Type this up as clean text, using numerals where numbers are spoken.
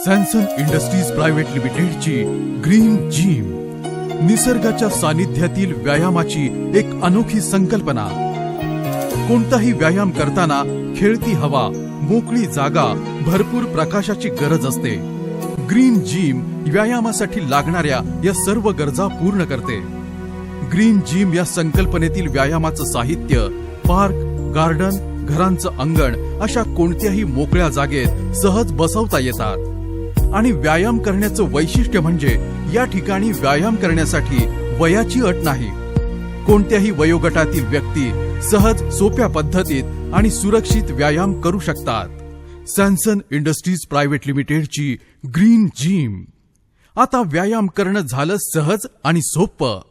Samson industries private लिमिटेडची green gym, निसर्गाच्या सानिध्यातील व्यायामाची एक अनोखी संकल्पना। कोणताही व्यायाम करताना खेळती हवा, मोकळी जागा, भरपूर प्रकाशाची गरज असते। ग्रीन जिम व्यायामासाठी लागणाऱ्या या सर्व गरजा पूर्ण करते। ग्रीन जिम या संकल्पनेतील व्यायामाचं साहित्य पार्क, गार्डन, घरांचं अंगण अशा कोणत्याही मोकळ्या जागेत सहज बसवता येतात। आणि व्यायाम करण्याचं वैशिष्ट्य म्हणजे या ठिकाणी व्यायाम करण्यासाठी वयाची अट नाही। कोणत्याही वयोगटातील व्यक्ती सहज, सोप्या पद्धतीत आणि सुरक्षित व्यायाम करू शकतात। सॅमसन इंडस्ट्रीज प्रायव्हेट लिमिटेडची ग्रीन जिम, आता व्यायाम करणं झालं सहज आणि सोपं।